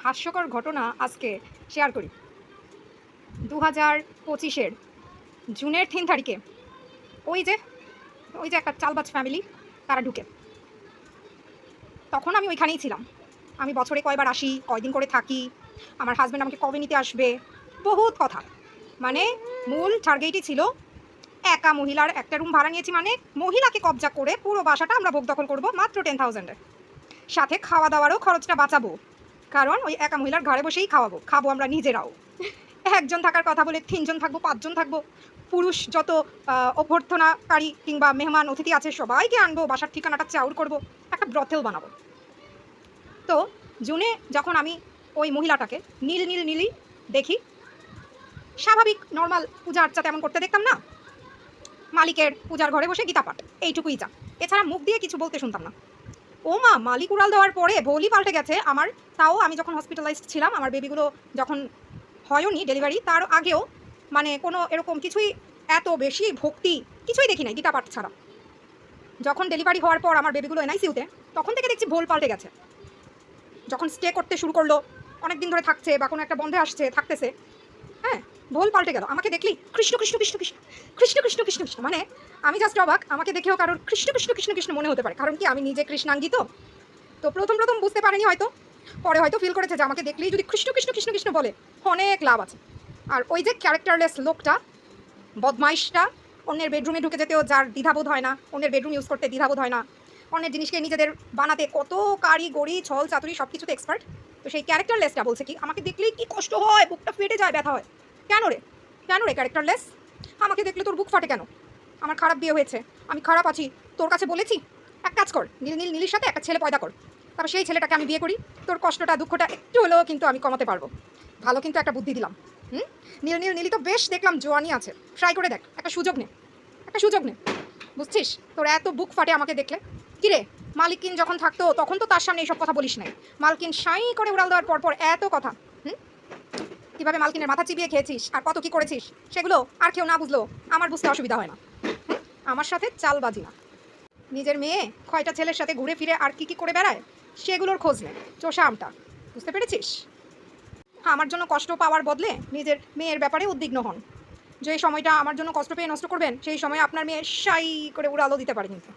হাস্যকর ঘটনা আজকে শেয়ার করি। 2025-এর জুনের 3 তারিখে ওই যে একটা চালবাজ ফ্যামিলি তারা ঢুকে। তখন আমি ওইখানেই ছিলাম। আমি বছরে কয়বার আসি, কয়দিন করে থাকি, আমার হাসব্যান্ড আমাকে কবে নিতে আসবে, বহুত কথা। মানে মূল টার্গেটই ছিল একা মহিলার একটা রুম ভাড়া নিয়েছি, মানে মহিলাকে কবজা করে পুরো বাসাটা আমরা ভোগ দখল করবো মাত্র 10,000-এ। সাথে খাওয়া দাওয়ারও খরচটা বাঁচাবো, কারণ ওই একা মহিলার ঘরে বসেই খাবো আমরা নিজেরাও। একজন থাকার কথা বলে 3 জন থাকবো, 5 জন থাকবো। পুরুষ যত অভ্যর্থনাকারী কিংবা মেহমান অতিথি আছে সবাইকে আনবো, বাসার ঠিকানাটা চাউর করবো, একটা ব্রথেল বানাবো। তো জুনে যখন আমি ওই মহিলাটাকে নীলই দেখি, স্বাভাবিক নর্মাল পূজা আর্চা তেমন করতে দেখতাম না, মালিকের পূজার ঘরে বসে গীতা পাঠ, এইটুকুই যা। এছাড়া মুখ দিয়ে কিছু বলতে শুনতাম না। ও মা, মালিক উড়াল দেওয়ার পরে বলি পাল্টে গেছে আমার। তাও আমি যখন হসপিটালাইজড ছিলাম, আমার বেবিগুলো যখন হয়নি ডেলিভারি, তার আগেও মানে কোনো এরকম কিছুই, এত বেশি ভক্তি কিছুই দেখি নাই গীতা পাঠ ছাড়া। যখন ডেলিভারি হওয়ার পর আমার বেবিগুলো এনআইসিউতে, তখন থেকে দেখছি ভোল পাল্টে গেছে। যখন স্টে করতে শুরু করলো, অনেক দিন ধরে থাকছে বা কোনো একটা বন্ধে আসছে, থাকতেছে, হ্যাঁ, ভোল পাল্টে গেল। আমাকে দেখলেই কৃষ্ণ কৃষ্ণ কৃষ্ণ কৃষ্ণ কৃষ্ণ কৃষ্ণ কৃষ্ণ কৃষ্ণ, মানে আমি জাস্ট অবাক। আমাকে দেখেও কারোর কৃষ্ণ কৃষ্ণ কৃষ্ণ কৃষ্ণ মনে হতে পারে, কারণ কি আমি নিজে কৃষ্ণাঙ্গী। তো প্রথম বুঝতে পারেনি হয়তো, পরে হয়তো ফিল করেছে যে আমাকে দেখলেই যদি কৃষ্ণ কৃষ্ণ কৃষ্ণ কৃষ্ণ বলে অনেক লাভ আছে। আর ওই যে ক্যারেক্টারলেস লোকটা, বদমাইশটা, অন্যের বেডরুমে ঢুকে যেতেও যার দ্বিধাবোধ হয় না, অন্যের বেডরুম ইউজ করতে দ্বিধাবোধ হয় না, অন্যের জিনিসকে নিজেদের বানাতে কত কারিগরি ছল চাতুরি সব কিছুতে এক্সপার্ট। তো সেই ক্যারেক্টারলেসটা বলছে কি, আমাকে দেখলেই কি কষ্ট হয়, বুকটা ফেটে যায়, ব্যথা হয়। কেন রে ক্যারেক্টারলেস, আমাকে দেখলে তোর বুক ফাটে কেন? আমার খারাপ বিয়ে হয়েছে, আমি খারাপ আছি, তোর কাছে বলেছি? এক কাজ কর, নীলির সাথে একটা ছেলে পয়দা কর, তারপর সেই ছেলেটাকে আমি বিয়ে করি, তোর কষ্টটা দুঃখটা একটু হলেও কিন্তু আমি কমাতে পারবো। ভালো, কিন্তু একটা বুদ্ধি দিলাম। নীলি তো বেশ দেখলাম জোয়ানি আছে, ট্রাই করে দেখ, একটা সুযোগ নে, বুঝছিস? তোর এত বুক ফাটে আমাকে দেখলে। কিরে, মালিকিন যখন থাকতো তখন তো তার সামনে এইসব কথা বলিস নাই। মালকিন সাই করে উড়াল দেওয়ার পর এত কথা। কীভাবে মালকিনের মাথা চিবিয়ে খেয়েছিস আর কত কি করেছিস, সেগুলো আর কেউ না বুঝলো আমার বুঝতে অসুবিধা হয় না। আমার সাথে চালবাজি না। নিজের মেয়ে কয়টা ছেলের সাথে ঘুরে ফিরে আর কি করে বেড়ায়, সেগুলোর খোঁজ নেই। চোষা আমটা, বুঝতে পেরেছিস? আমার জন্য কষ্ট পাওয়ার বদলে নিজের মেয়ের ব্যাপারে উদ্বিগ্ন হন। যে সময়টা আমার জন্য কষ্ট পেয়ে নষ্ট করবেন, সেই সময় আপনার মেয়ে সাই করে উড়ালো দিতে পারে। কিন্তু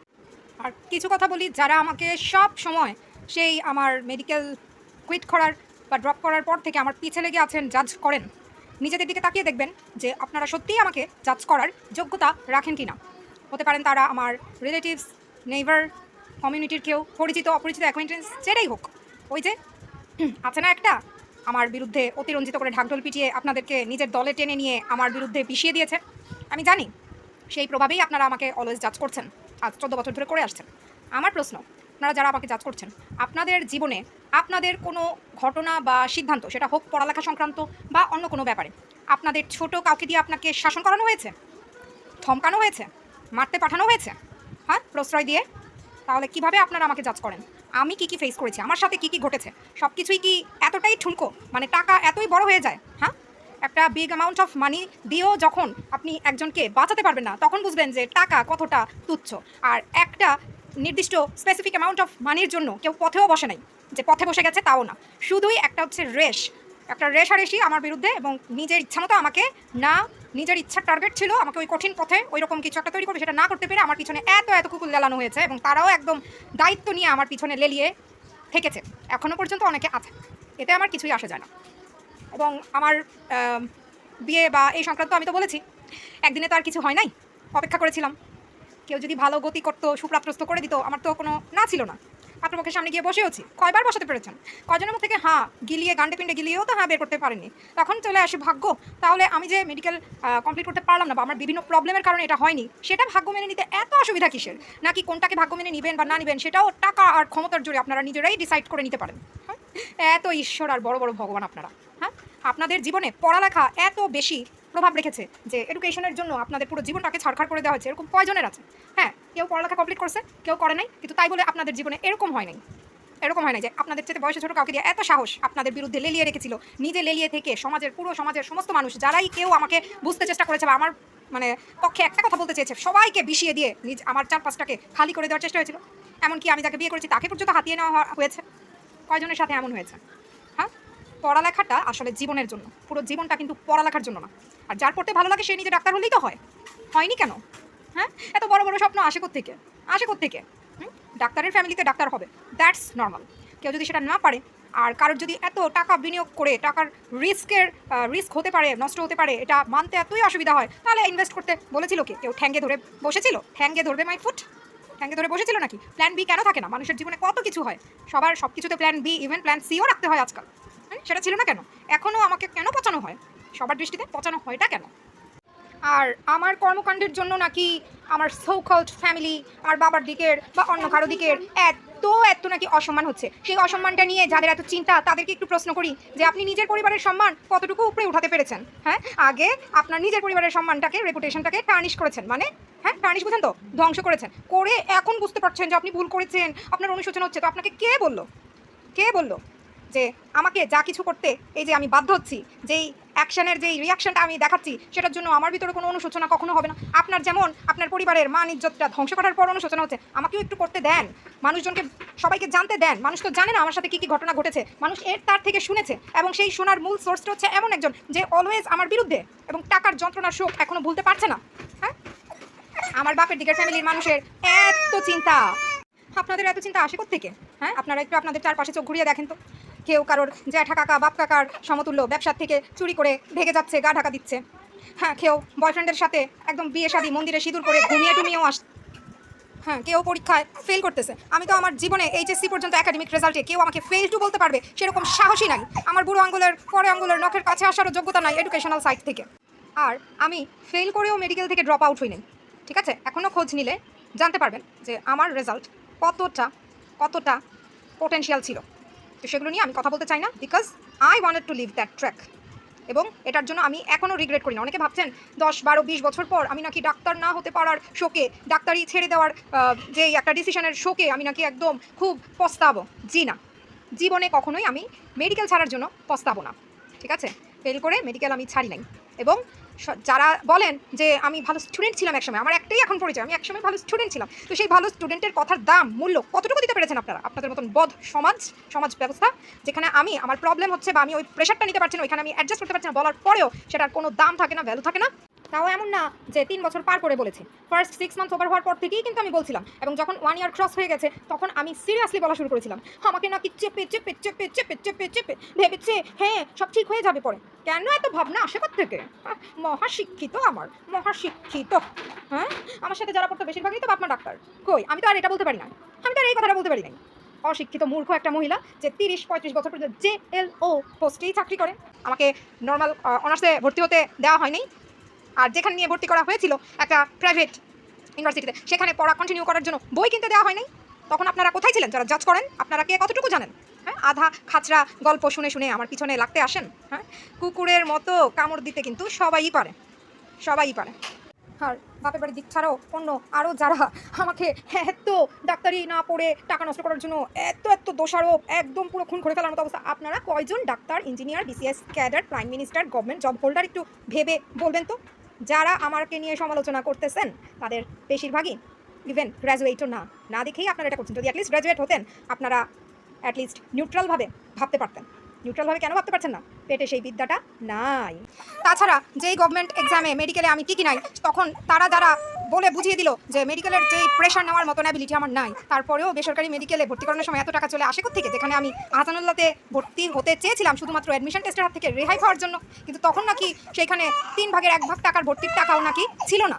আর কিছু কথা বলি, যারা আমাকে সব সময় সেই আমার মেডিকেল কুইট করার বা ড্রপ করার পর থেকে আমার পিছে লেগে আছেন, জাজ করেন, নিজেদের দিকে তাকিয়ে দেখবেন যে আপনারা সত্যিই আমাকে জাজ করার যোগ্যতা রাখেন কি না। হতে পারেন তারা আমার রিলেটিভস, নেইবার, কমিউনিটির কেউ, পরিচিত অপরিচিত অ্যাকোয়েন্টেন্স, যেটাই হোক। ওই যে আছে না একটা, আমার বিরুদ্ধে অতিরঞ্জিত করে ঢাকঢোল পিটিয়ে আপনাদেরকে নিজের দলে টেনে নিয়ে আমার বিরুদ্ধে পিষিয়ে দিয়েছে। আমি জানি সেই প্রভাবেই আপনারা আমাকে অলওয়েজ জাজ করছেন, আজ 14 বছর ধরে করে আসছেন। আমার প্রশ্ন, আপনারা যারা আমাকে জাজ করছেন, আপনাদের জীবনে আপনাদের কোনো ঘটনা বা সিদ্ধান্ত, সেটা হোক পড়ালেখা সংক্রান্ত বা অন্য কোনো ব্যাপারে, আপনাদের ছোট কাউকে দিয়ে আপনাকে শাসন করানো হয়েছে, ধমকানো হয়েছে, মারতে পাঠানো হয়েছে, হ্যাঁ, প্রশ্রয় দিয়ে? তাহলে কিভাবে আপনারা আমাকে জাজ করেন? আমি কি ফেস করেছি, আমার সাথে কি ঘটেছে, সব কিছুই কি এতটাই ঠুনকো, মানে টাকা এতই বড় হয়ে যায়? হ্যাঁ, একটা বিগ অ্যামাউন্ট অফ মানি দিয়েও যখন আপনি একজনকে বাঁচাতে পারবেন না, তখন বুঝবেন যে টাকা কতটা তুচ্ছ। আর একটা নির্দিষ্ট স্পেসিফিক অ্যামাউন্ট অফ মানির জন্য কেউ পথেও বসে নাই, যে পথে বসে গেছে তাও না, শুধুই একটা হচ্ছে একটা রেশারেশি আমার বিরুদ্ধে, এবং নিজের ইচ্ছা মতো আমাকে না, নিজের ইচ্ছার টার্গেট ছিল আমাকে ওই কঠিন পথে ওই রকম কিছু একটা তৈরি করবে, সেটা না করতে পেরে আমার পিছনে এত কুকুর লেলানো হয়েছে, এবং তারাও একদম দায়িত্ব নিয়ে আমার পিছনে লেলিয়ে থেকেছে, এখনও পর্যন্ত অনেকে আছে। এতে আমার কিছুই আসে যায় না। এবং আমার বিয়ে বা এই সংক্রান্ত আমি তো বলেছি, একদিনে তো আর কিছু হয় নাই, অপেক্ষা করেছিলাম। কেউ যদি ভালো গতি করতো, সুপ্রাপ্তস্ত করে দিত, আমার তো কোনো না ছিল না। পাত্রপক্ষের সামনে গিয়ে বসেওছি, কয়বার বসাতে পেরেছেন? কয়জনের মুখ থেকে হ্যাঁ গিলিয়ে, গান্ডে পিণ্ডে গিলিয়েও তো হ্যাঁ বের করতে পারেনি। তখন চলে আসে ভাগ্য। তাহলে আমি যে মেডিকেল কমপ্লিট করতে পারলাম না, বা আমার বিভিন্ন প্রবলেমের কারণে এটা হয়নি, সেটা ভাগ্য মেনে নিতে এত অসুবিধা কিসের? নাকি কোনটাকে ভাগ্য মেনে নেবেন বা না নেবেন, সেটাও টাকা আর ক্ষমতার জোরে আপনারা নিজেরাই ডিসাইড করে নিতে পারেন। হ্যাঁ, এত ঈশ্বর আর বড় ভগবান আপনারা। হ্যাঁ, আপনাদের জীবনে পড়ালেখা এত বেশি প্রভাব রেখেছে যে এডুকেশনের জন্য আপনাদের পুরো জীবনটাকে ছাড়খাড় করে দেওয়া হয়েছে। এরকম কয়জনের আছে? হ্যাঁ, কেউ পড়ালেখা কমপ্লিট করছে, কেউ করে নাই, কিন্তু তাই বলে আপনাদের জীবনে এরকম হয় নাই যে আপনাদের চেয়ে বয়সে ছোট কাউকে দিয়ে এত সাহস আপনাদের বিরুদ্ধে লেলিয়ে রেখেছিল। নিজে লেলিয়ে থেকে পুরো সমাজের সমস্ত মানুষ, যারাই কেউ আমাকে বুঝতে চেষ্টা করেছে বা আমার মানে পক্ষে একটা কথা বলতে চেয়েছে, সবাইকে বিষিয়ে দিয়ে আমার চারপাশটাকে খালি করে দেওয়ার চেষ্টা হয়েছিল। এমনকি আমি যাকে বিয়ে করেছি তাকে পর্যন্ত হাতিয়ে নেওয়া হয়েছে। কয়জনের সাথে এমন হয়েছে? হ্যাঁ, পড়ালেখাটা আসলে জীবনের জন্য, পুরো জীবনটা কিন্তু পড়ালেখার জন্য না। আর যার পড়তে ভালো লাগে সে নিজে ডাক্তার হলেই তো হয়, হয়নি কেন? হ্যাঁ, এত বড় বড় স্বপ্ন আসে কোত্থেকে, আসে কোত্থেকে? ডাক্তারের ফ্যামিলিতে ডাক্তার হবে, দ্যাটস নর্মাল। কেউ যদি সেটা না পারে, আর কারোর যদি এত টাকা বিনিয়োগ করে টাকার রিস্ক হতে পারে, নষ্ট হতে পারে, এটা মানতে এতই অসুবিধা হয়, তাহলে ইনভেস্ট করতে বলেছিল কি? কেউ ঠ্যাঙ্গে ধরে বসেছিল? ঠ্যাঙ্গে ধরবে মাই ফুট? ঠ্যাঙ্গে ধরে বসেছিল নাকি? প্ল্যান বি কেন থাকে না? মানুষের জীবনে কত কিছু হয়, সবার সব কিছুতে প্ল্যান বি, ইভেন প্ল্যান সিও রাখতে হয় আজকাল। সেটা ছিল না কেন? এখনও আমাকে কেন পচানো হয়? সবার দৃষ্টিতে পচানো হয়টা কেন? আর আমার কর্মকাণ্ডের জন্য নাকি আমার সো কল্ড ফ্যামিলি আর বাবার দিকের বা অন্য কারো দিকের এত নাকি অসম্মান হচ্ছে। সেই অসম্মানটা নিয়ে যাদের এত চিন্তা তাদেরকে একটু প্রশ্ন করি যে আপনি নিজের পরিবারের সম্মান কতটুকু উপরে উঠাতে পেরেছেন? হ্যাঁ, আগে আপনার নিজের পরিবারের সম্মানটাকে, রেপুটেশনটাকে টার্নিশ করেছেন, মানে হ্যাঁ টার্নিশ বুঝেন তো, ধ্বংস করেছেন। করে এখন বুঝতে পারছেন যে আপনি ভুল করেছেন, আপনার অনুশোচনা হচ্ছে। তো আপনাকে কে বললো যে আমাকে যা কিছু করতে এই যে আমি বাধ্য হচ্ছি, যেই অ্যাকশনের যেই রিয়াকশনটা আমি দেখাচ্ছি সেটার জন্য আমার ভিতরে কোনো অনুশোচনা কখনো হবে না? আপনার যেমন আপনার পরিবারের মান ইজ্জতটা ধ্বংস করার পর অনুশোচনা হচ্ছে, আমাকেও একটু করতে দেন, মানুষজনকে সবাইকে জানতে দেন। মানুষ তো জানে না আমার সাথে কী কী ঘটনা ঘটেছে, মানুষ তার থেকে শুনেছে, এবং সেই শোনার মূল সোর্সটা হচ্ছে এমন একজন যে অলওয়েজ আমার বিরুদ্ধে এবং টাকার যন্ত্রণার শোক এখনো ভুলতে পারছে না। হ্যাঁ, আমার বাপের দিকের ফ্যামিলির মানুষের এত চিন্তা, আপনাদের এত চিন্তা আসে কোত্থেকে? হ্যাঁ, আপনারা একটু আপনাদের চারপাশে চোখ ঘুরিয়ে দেখেন তো। কেউ কারোর জ্যাঠা কাকা বাপ কাকার সমতুল্য ব্যবসার থেকে চুরি করে ভেগে যাচ্ছে, গা ঢাকা দিচ্ছে। হ্যাঁ, কেউ বয়ফ্রেন্ডের সাথে একদম বিয়ে শাদী মন্দিরে সিঁদুর করে টুমিয়েও হ্যাঁ, কেউ পরীক্ষায় ফেল করতেছে। আমি তো আমার জীবনে এইচএসসি পর্যন্ত একাডেমিক রেজাল্টে কেউ আমাকে ফেল টু বলতে পারবে সেরকম সাহসই নাই। আমার বুড়ো আঙ্গুলের পরে আঙ্গুলের নখের কাছে আসারও যোগ্যতা নাই এডুকেশনাল সাইড থেকে। আর আমি ফেল করেও মেডিকেল থেকে ড্রপ আউট হই নাই, ঠিক আছে? এখনও খোঁজ নিলে জানতে পারবেন যে আমার রেজাল্ট কতটা পোটেনশিয়াল ছিল। তো সেগুলো নিয়ে আমি কথা বলতে চাই না, because I wanted to leave that track. এবং এটার জন্য আমি এখনও রিগ্রেট করি না। অনেকে ভাবছেন 10, 12, 20 বছর পর আমি নাকি ডাক্তার না হতে পারার শোকে, ডাক্তারি ছেড়ে দেওয়ার যে একটা ডিসিশনের শোকে আমি নাকি একদম খুব পস্তাবো। জি না, জীবনে কখনোই আমি মেডিকেল ছাড়ার জন্য পস্তাবো না, ঠিক আছে? ফেল করে মেডিকেল আমি ছাড়ি নাই। এবং যারা বলেন যে আমি ভালো স্টুডেন্ট ছিলাম একসময়, আমার একটাই এখন পরিচয়, আমি একসময় ভালো স্টুডেন্ট ছিলাম। তো সেই ভালো স্টুডেন্টের কথার দাম, মূল্য কতটুকু দিতে পেরেছেন আপনারা? আপনাদের মতন বদ সমাজ ব্যবস্থা, যেখানে আমি আমার প্রবলেম হচ্ছে বা আমি ওই প্রেশারটা নিতে পারছি না, ওইখানে আমি অ্যাডজাস্ট করতে পারছি না, বলার পরেও সেটার কোনো দাম থাকে না, ভ্যালু থাকে না। তাও এমন না যে 3 বছর পার করে বলেছি, ফার্স্ট 6 মান্থস ওভার হওয়ার পর থেকেই কিন্তু আমি বলছিলাম। এবং যখন 1 ইয়ার ক্রস হয়ে গেছে তখন আমি সিরিয়াসলি বলা শুরু করেছিলাম। আমাকে নাকি চেপে ভেবেছে হ্যাঁ সব ঠিক হয়ে যাবে পরে। কেন এত ভাবনা আসে থেকে? মহাশিক্ষিত, মহাশিক্ষিত। হ্যাঁ, আমার সাথে যারা পড়তো বেশিরভাগই তো বাপমা ডাক্তার। কই, আমি তো আর এটা বলতে পারি না, আমি তো আর এই কথাটা বলতে পারি না। অশিক্ষিত মূর্খ একটা মহিলা যে 30-35 বছর পর্যন্ত JLO পোস্টেই চাকরি করে। আমাকে নর্মাল অনার্সে ভর্তি হতে দেওয়া হয়নি, আর যেখানে নিয়ে ভর্তি করা হয়েছিল একটা প্রাইভেট ইউনিভার্সিটিতে, সেখানে পড়া কন্টিনিউ করার জন্য বই কিনতে দেওয়া হয়নি। তখন আপনারা কোথায় ছিলেন যারা জাজ করেন? আপনারা কে কতটুকু জানেন? হ্যাঁ, আধা খাচরা গল্প শুনে আমার পিছনে লাগতে আসেন। হ্যাঁ, কুকুরের মতো কামড় দিতে কিন্তু সবাই পারে। আর বাপের বাড়ির দিক ছাড়াও অন্য আরও যারা আমাকে এত ডাক্তারি না পড়ে টাকা নষ্ট করার জন্য এত দোষারোপ, একদম পুরো খুন করে ফেলার মতো অবস্থা। আপনারা কয়জন doctor, engineer, BCS cadre, prime minister, government job holder একটু ভেবে বলবেন তো? যারা আমাকে নিয়ে সমালোচনা করতেছেন তাদের বেশিরভাগই ইভেন গ্র্যাজুয়েটও না দেখেই আপনারা এটা করছেন। যদি অ্যাটলিস্ট গ্র্যাজুয়েট হতেন আপনারা অ্যাটলিস্ট নিউট্রালভাবে ভাবতে পারতেন। নিউট্রালভাবে কেন ভাবতে পারছেন না? পেটে সেই বিদ্যাটা নাই। তাছাড়া যেই গভর্নমেন্ট এক্সামে মেডিকেলে আমি টিকি নাই, তখন তারা যারা বলে বুঝিয়ে দিল যে মেডিকেলের যেই প্রেশার নেওয়ার মতন অ্যাবিলিটি আমার নাই, তারপরেও বেসরকারি মেডিকেলে ভর্তি করানোর সময় এত টাকা চলে আসে থেকে, যেখানে আমি আহসানুল্লাহতে ভর্তি হতে চেয়েছিলাম শুধুমাত্র অ্যাডমিশন টেস্টের হাত থেকে রেহাই পাওয়ার জন্য। কিন্তু তখন নাকি সেইখানে 3 ভাগের 1 ভাগ টাকার ভর্তির টাকাও নাকি ছিল না।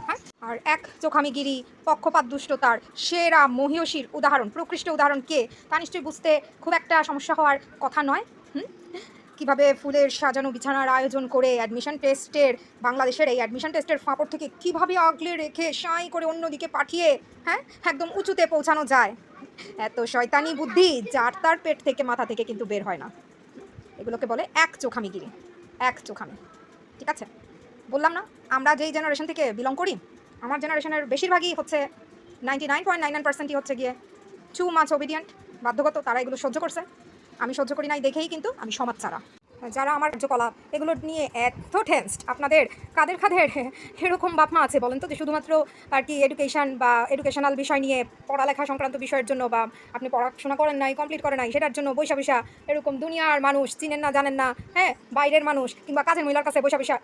হ্যাঁ, আর এক চোখামিগিরি, পক্ষপাত দুষ্টতার সেরা মহিয়সীর উদাহরণ, প্রকৃষ্ট উদাহরণ কে, তা নিশ্চয়ই বুঝতে খুব একটা সমস্যা হওয়ার কথা নয়। কিভাবে ফুলের সাজানো বিছানার আয়োজন করে অ্যাডমিশন টেস্টের, বাংলাদেশের এই অ্যাডমিশন টেস্টের ফাঁপড় থেকে কিভাবে আগলে রেখে সাঁই করে অন্যদিকে পাঠিয়ে হ্যাঁ একদম উঁচুতে পৌঁছানো যায়, এত শয়তানি বুদ্ধি যার তার পেট থেকে মাথা থেকে কিন্তু বের হয় না। এগুলোকে বলে এক চোখামিগিরি, ঠিক আছে? বললাম না, আমরা যেই জেনারেশন থেকে বিলং করি, আমার জেনারেশনের বেশিরভাগই হচ্ছে 99.99%ই হচ্ছে গিয়ে টু মাচ ওবিডিয়েন্ট, বাধ্যগত। তারা এগুলো সহ্য করছে, আমি সহ্য করি নাই দেখেই কিন্তু আমি সমাজ ছাড়া। যারা আমার কার্যকলাপ এগুলো নিয়ে এত টেন্সড, আপনাদের কাদের কাদের এরকম বাপ মা আছে বলেন তো, যে শুধুমাত্র আর কি এডুকেশন বা এডুকেশনাল বিষয় নিয়ে পড়ালেখা সংক্রান্ত বিষয়ের জন্য, বা আপনি পড়াশোনা করেন নাই, কমপ্লিট করেন নাই, সেটার জন্য বৈশা বৈশা এরকম দুনিয়ার মানুষ চিনেন না জানেন না, হ্যাঁ, বাইরের মানুষ কিংবা কাজের মহিলার কাছে বৈশা বৈশা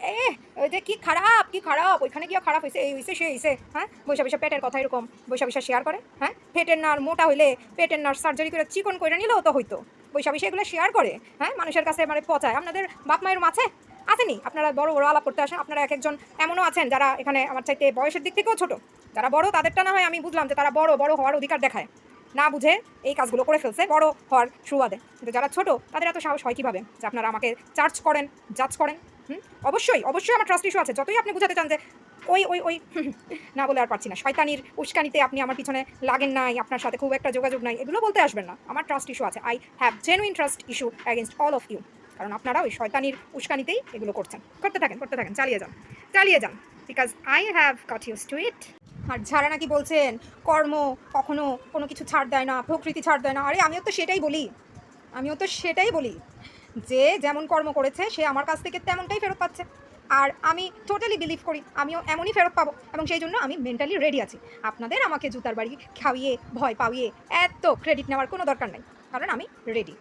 ওই যে কি খারাপ ওইখানে গিয়ে খারাপ হয়েছে, এই হয়েছে সে হয়েছে, হ্যাঁ, বৈশা বৈশা পেটের কথা এরকম বৈশা বৈশা শেয়ার করে, হ্যাঁ, পেটের নার মোটা হইলে পেটের নার সার্জারি করে চিকন করে নিলেও তো হইতো, বৈশা বৈশা এগুলো শেয়ার করে, হ্যাঁ, মানুষের কাছে মানে পচায়। আপনাদের বাপ মায়ের মাঝে আসেনি, আপনারা বড় বড় আলাপ করতে আসেন, আপনারা এক একজন এমনও আছেন যারা এখানে আমার চাইতে বয়সের দিক থেকেও ছোট, যারা বড় তাদেরটা না হয় আমি বুঝলাম যে তারা বড় বড় হওয়ার অধিকার দেখায়, না বুঝে এই কাজগুলো করে ফেলছে বড় হওয়ার সুবাদে। কিন্তু যারা ছোট তাদের এত সাহস হয় কীভাবে যে আপনারা আমাকে চার্জ করেন, জাজ করেন? অবশ্যই অবশ্যই আমার ট্রাস্ট ইস্যু আছে, যতই আপনি বুঝাতে চান যে ওই ওই ওই না বলে আর পারছি না, শয়তানির উস্কানিতে আপনি আমার পিছনে লাগেন নাই, আপনার সাথে খুব একটা যোগাযোগ নাই, এগুলো বলতে আসবেন না। আমার ট্রাস্ট ইস্যু আছে, I have genuine trust issue against all of you, কারণ আপনারা ওই শয়তানির উস্কানিতেই এগুলো করছেন। করতে থাকেন, চালিয়ে যান, because I have got use to it. আর যারা নাকি বলছেন কর্ম কখনো কোনো কিছু ছাড় দেয় না, প্রকৃতি ছাড় দেয় না, আরে আমিও তো সেটাই বলি যে যেমন কর্ম করেছে সে আমার কাছ থেকে তেমনটাই ফেরত পাচ্ছে, আর আমি টোটালি বিলিভ করি আমিও এমনই ফেরত পাবো, এবং সেই জন্য আমি মেন্টালি রেডি আছি। আপনাদের আমাকে জুতার বাড়ি খাইয়ে ভয় পাইয়ে এত ক্রেডিট নেওয়ার কোনো দরকার নাই, কারণ আমি রেডি।